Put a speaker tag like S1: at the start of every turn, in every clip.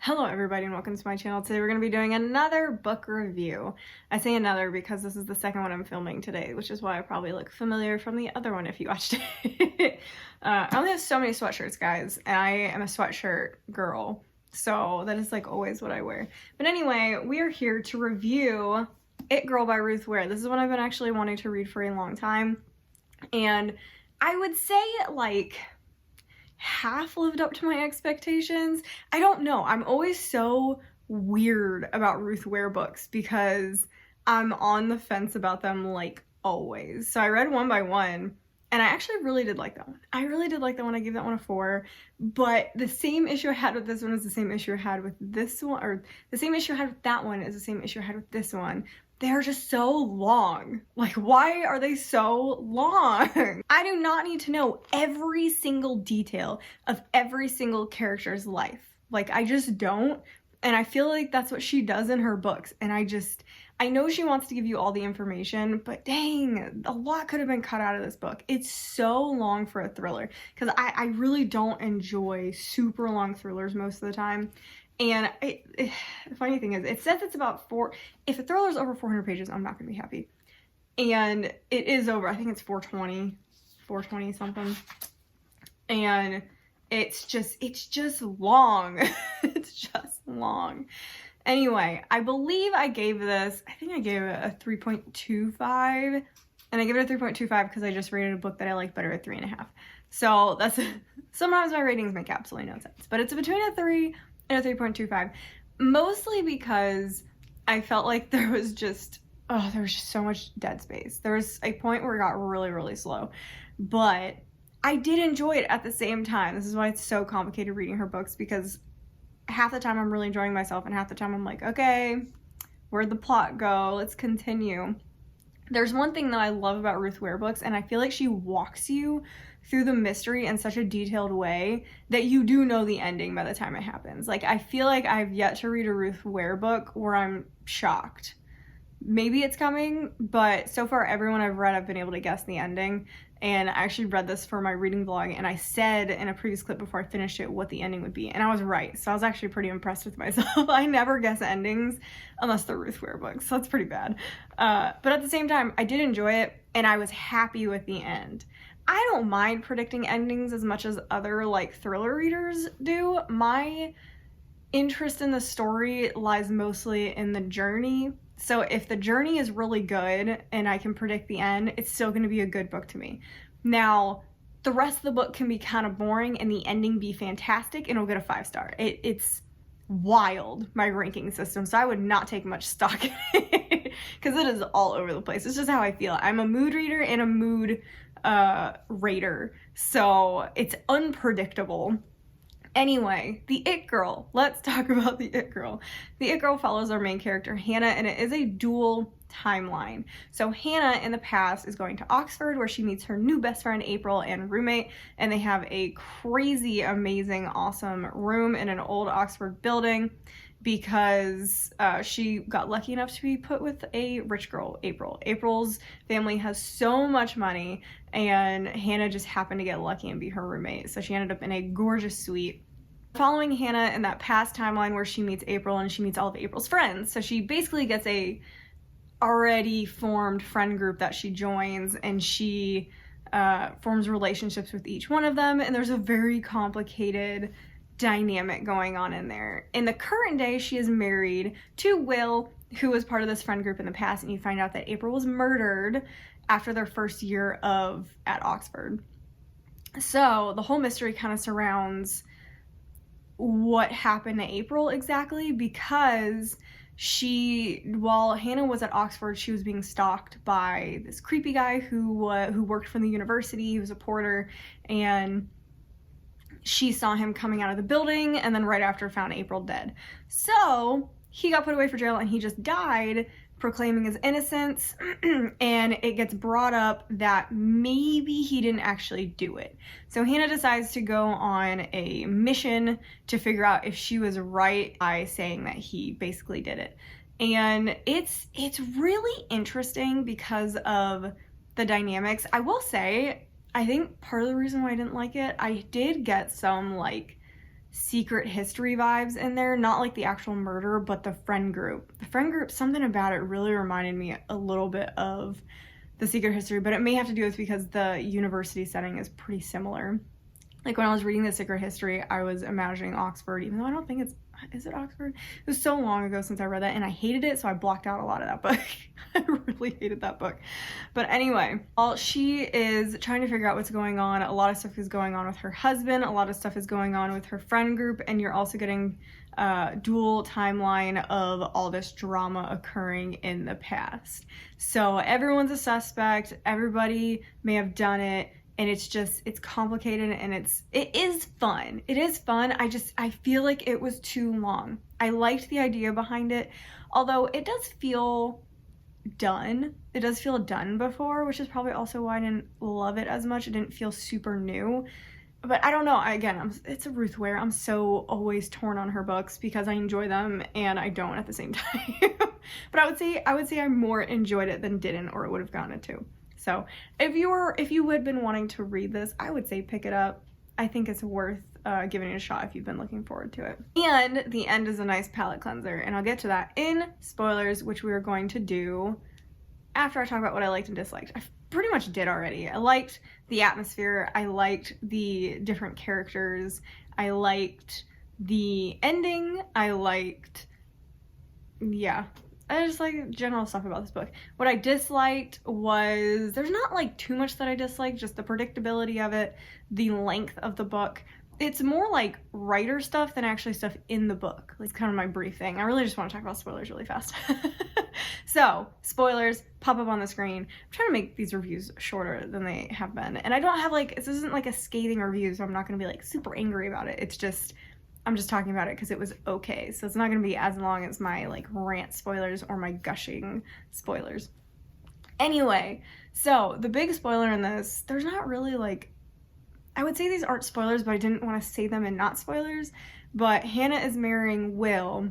S1: Hello everybody and welcome to my channel. Today we're going to be doing another book review. I say another because this is the second one I'm filming today, which is why I probably look familiar from the other one if you watched it. I only have so many sweatshirts, guys, and I am a sweatshirt girl, so that is like always what I wear. But anyway, we are here to review It Girl by Ruth Ware. This is one I've been actually wanting to read for a long time, and I would say like half lived up to my expectations. I don't know. I'm always so weird about Ruth Ware books because I'm on the fence about them like always. So I read one by one and I actually really did like that one. I really did like that one. I gave that one a 4. But the same issue I had with this one is the same issue I had with this one, or the same issue I had with that one is the same issue I had with this one. They're just so long. Like, why are they so long? I do not need to know every single detail of every single character's life. Like, I just don't. And I feel like that's what she does in her books. And I know she wants to give you all the information, but dang, a lot could have been cut out of this book. It's so long for a thriller because I really don't enjoy super long thrillers most of the time. And the funny thing is, it says it's about if a thriller is over 400 pages, I'm not going to be happy. And it is over, I think it's 420 something. And it's just long. It's just long. Anyway, I believe I gave this, I think I gave it a 3.25. And I give it a 3.25 because I just rated a book that I like better at 3.5. So that's, sometimes my ratings make absolutely no sense. But it's between a 3 and a 3.25, mostly because I felt like there was just so much dead space. There was a point where it got really, really slow, but I did enjoy it at the same time. This is why it's so complicated reading her books, because half the time I'm really enjoying myself and half the time I'm like, okay, where'd the plot go? Let's continue. There's one thing that I love about Ruth Ware books, and I feel like she walks you through the mystery in such a detailed way that you do know the ending by the time it happens. Like, I feel like I've yet to read a Ruth Ware book where I'm shocked. Maybe it's coming, but so far everyone I've read, I've been able to guess the ending. And I actually read this for my reading vlog, and I said in a previous clip before I finished it what the ending would be, and I was right. So I was actually pretty impressed with myself. I never guess endings unless they're Ruth Ware books, so that's pretty bad. But at the same time, I did enjoy it, and I was happy with the end. I don't mind predicting endings as much as other like thriller readers do. My interest in the story lies mostly in the journey. So if the journey is really good and I can predict the end, it's still going to be a good book to me. Now, the rest of the book can be kind of boring and the ending be fantastic and it'll get a 5-star. It's wild, my ranking system, so I would not take much stock in it because it is all over the place. It's just how I feel. I'm a mood reader and a mood rater, so it's unpredictable. Anyway, the It Girl. Let's talk about the It Girl. The It Girl follows our main character, Hannah, and it is a dual timeline. So Hannah in the past is going to Oxford where she meets her new best friend, April, and roommate, and they have a crazy, amazing, awesome room in an old Oxford building because she got lucky enough to be put with a rich girl, April. April's family has so much money, and Hannah just happened to get lucky and be her roommate. So she ended up in a gorgeous suite. Following Hannah in that past timeline where she meets April and she meets all of April's friends. So she basically gets a already formed friend group that she joins, and she forms relationships with each one of them, and there's a very complicated dynamic going on in there. In the current day, she is married to Will, who was part of this friend group in the past, and you find out that April was murdered after their first year at Oxford. So the whole mystery kind of surrounds what happened to April exactly, because while Hannah was at Oxford, she was being stalked by this creepy guy who worked for the university. He was a porter, and she saw him coming out of the building, and then right after found April dead. So he got put away for jail and he just died, proclaiming his innocence, and it gets brought up that maybe he didn't actually do it. So Hannah decides to go on a mission to figure out if she was right by saying that he basically did it. And it's really interesting because of the dynamics. I will say, I think part of the reason why I didn't like it, I did get some like secret history vibes in there. Not like the actual murder, but the friend group. The friend group, something about it really reminded me a little bit of the secret history, but it may have to do with because the university setting is pretty similar. Like when I was reading the secret history, I was imagining Oxford, even though I don't think is it Oxford? It was so long ago since I read that, and I hated it, so I blocked out a lot of that book. I really hated that book. But anyway, while she is trying to figure out what's going on, a lot of stuff is going on with her husband, a lot of stuff is going on with her friend group, and you're also getting dual timeline of all this drama occurring in the past. So everyone's a suspect, everybody may have done it, and it's complicated, and it is fun. It is fun. I feel like it was too long. I liked the idea behind it, although it does feel done. It does feel done before, which is probably also why I didn't love it as much. It didn't feel super new. But I don't know, it's a Ruth Ware. I'm so always torn on her books because I enjoy them and I don't at the same time. But I would say I more enjoyed it than didn't, or it would have gotten a 2. So if you had been wanting to read this, I would say pick it up. I think it's worth giving it a shot if you've been looking forward to it. And the end is a nice palate cleanser, and I'll get to that in spoilers, which we are going to do after I talk about what I liked and disliked. I pretty much did already. I liked the atmosphere. I liked the different characters. I liked the ending. I just like general stuff about this book. What I disliked was, there's not like too much that I disliked, just the predictability of it, the length of the book. It's more like writer stuff than actually stuff in the book. It's kind of my brief thing. I really just want to talk about spoilers really fast. So, spoilers pop up on the screen. I'm trying to make these reviews shorter than they have been. And I don't have this isn't like a scathing review, so I'm not going to be like super angry about it. It's just, I'm just talking about it because it was okay. So it's not going to be as long as my like rant spoilers or my gushing spoilers. Anyway, so the big spoiler in this, there's not really like, I would say these aren't spoilers, but I didn't want to say them in not spoilers. But Hannah is marrying Will,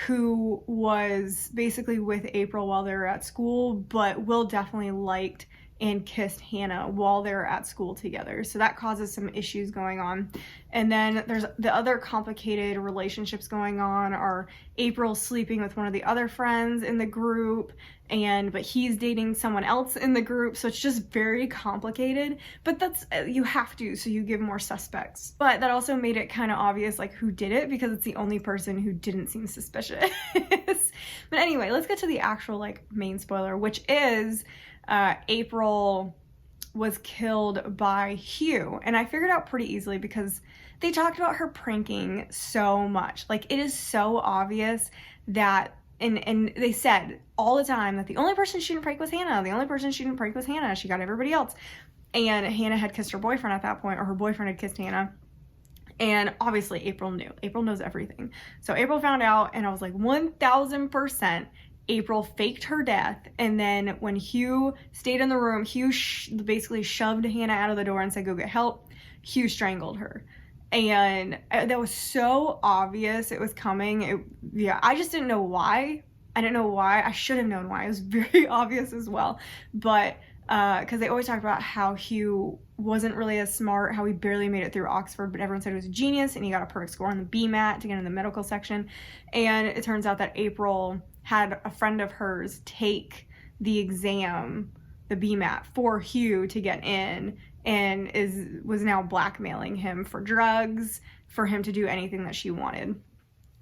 S1: who was basically with April while they were at school, but Will definitely liked and kissed Hannah while they were at school together. So that causes some issues going on. And then there's the other complicated relationships going on are April sleeping with one of the other friends in the group, but he's dating someone else in the group. So it's just very complicated, but that's, you have to, so you give more suspects. But that also made it kind of obvious like who did it, because it's the only person who didn't seem suspicious. But anyway, let's get to the actual like main spoiler, which is April was killed by Hugh. And I figured out pretty easily because they talked about her pranking so much. Like, it is so obvious that, and they said all the time that the only person she didn't prank was Hannah. The only person she didn't prank was Hannah. She got everybody else. And Hannah had kissed her boyfriend at that point, or her boyfriend had kissed Hannah. And obviously April knew. April knows everything. So April found out, and I was like, 1000%. April faked her death, and then when Hugh stayed in the room, Hugh basically shoved Hannah out of the door and said, go get help. Hugh strangled her. And that was so obvious it was coming. I just didn't know why. I didn't know why. I should have known why. It was very obvious as well. But because they always talked about how Hugh wasn't really as smart, how he barely made it through Oxford, but everyone said he was a genius, and he got a perfect score on the BMAT to get in the medical section. And it turns out that April had a friend of hers take the exam, the BMAT, for Hugh to get in, and was now blackmailing him for drugs, for him to do anything that she wanted.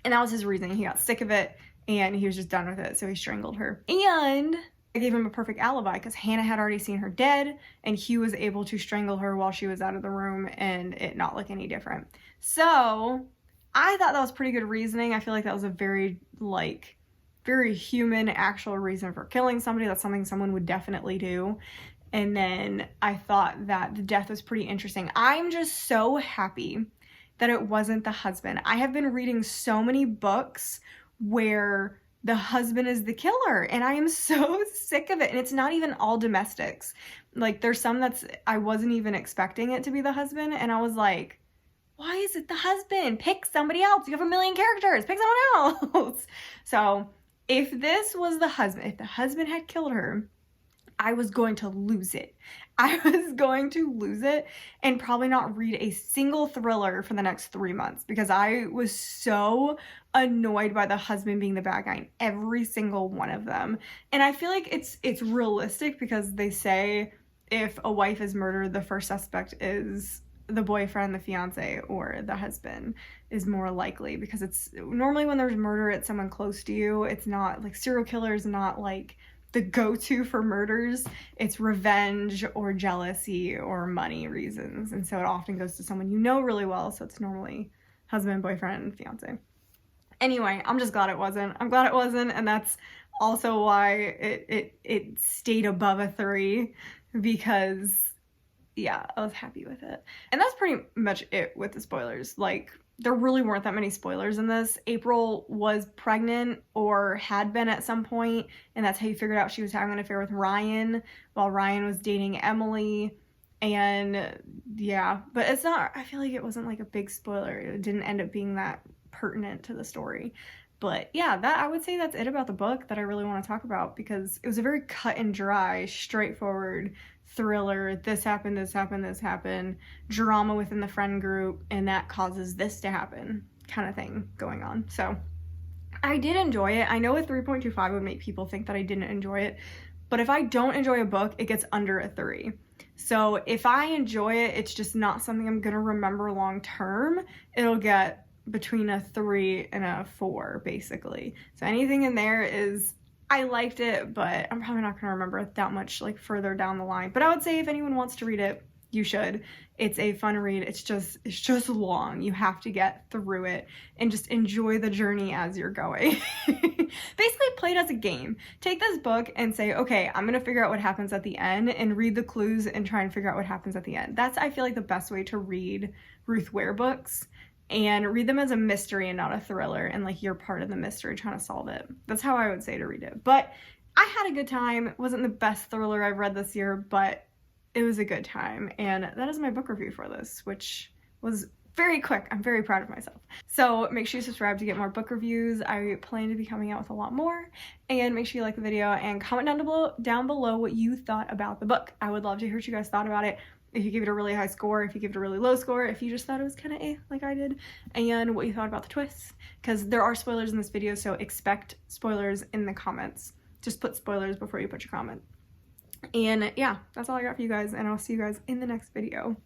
S1: And that was his reason. He got sick of it, and he was just done with it, so he strangled her. And I gave him a perfect alibi because Hannah had already seen her dead, and Hugh was able to strangle her while she was out of the room and it not look any different. So I thought that was pretty good reasoning. I feel like that was a very human, actual reason for killing somebody. That's something someone would definitely do. And then I thought that the death was pretty interesting. I'm just so happy that it wasn't the husband. I have been reading so many books where the husband is the killer, and I am so sick of it. And it's not even all domestics. Like, there's some I wasn't even expecting it to be the husband, and I was like, why is it the husband? Pick somebody else. You have a million characters. Pick someone else. So if this was the husband, if the husband had killed her, I was going to lose it. I was going to lose it and probably not read a single thriller for the next 3 months because I was so annoyed by the husband being the bad guy in every single one of them. And I feel like it's realistic because they say if a wife is murdered, the first suspect is the boyfriend, the fiance, or the husband is more likely, because it's normally when there's murder, it's someone close to you. It's not like serial killers, not like the go-to for murders. It's revenge or jealousy or money reasons, and so it often goes to someone you know really well, so it's normally husband, boyfriend, fiance. Anyway, I'm just glad it wasn't. I'm glad it wasn't, and that's also why it stayed above a 3, because yeah, I was happy with it. And that's pretty much it with the spoilers. Like, there really weren't that many spoilers in this. April was pregnant or had been at some point, and that's how you figured out she was having an affair with Ryan while Ryan was dating Emily. And yeah, but it's not, I feel like it wasn't like a big spoiler. It didn't end up being that pertinent to the story. But yeah, that, I would say that's it about the book that I really want to talk about, because it was a very cut and dry, straightforward thriller. This happened, this happened, this happened, drama within the friend group, and that causes this to happen kind of thing going on. So I did enjoy it. I know a 3.25 would make people think that I didn't enjoy it, but if I don't enjoy a book, it gets under a 3. So if I enjoy it, it's just not something I'm gonna remember long term. It'll get between a 3 and a 4, basically. So anything in there is, I liked it, but I'm probably not gonna remember it that much like further down the line. But I would say if anyone wants to read it, you should. It's a fun read. It's just long. You have to get through it and just enjoy the journey as you're going. Basically play it as a game. Take this book and say, okay, I'm gonna figure out what happens at the end, and read the clues and try and figure out what happens at the end. That's, I feel like, the best way to read Ruth Ware books. And read them as a mystery and not a thriller, and like you're part of the mystery trying to solve it. That's how I would say to read it. But I had a good time. It wasn't the best thriller I've read this year, but it was a good time. And that is my book review for this, which was very quick. I'm very proud of myself. So make sure you subscribe to get more book reviews. I plan to be coming out with a lot more. And make sure you like the video and comment down below what you thought about the book. I would love to hear what you guys thought about it. If you give it a really high score, if you give it a really low score, if you just thought it was kind of eh, like I did, and what you thought about the twists, because there are spoilers in this video, so expect spoilers in the comments. Just put spoilers before you put your comment. And yeah, that's all I got for you guys, and I'll see you guys in the next video.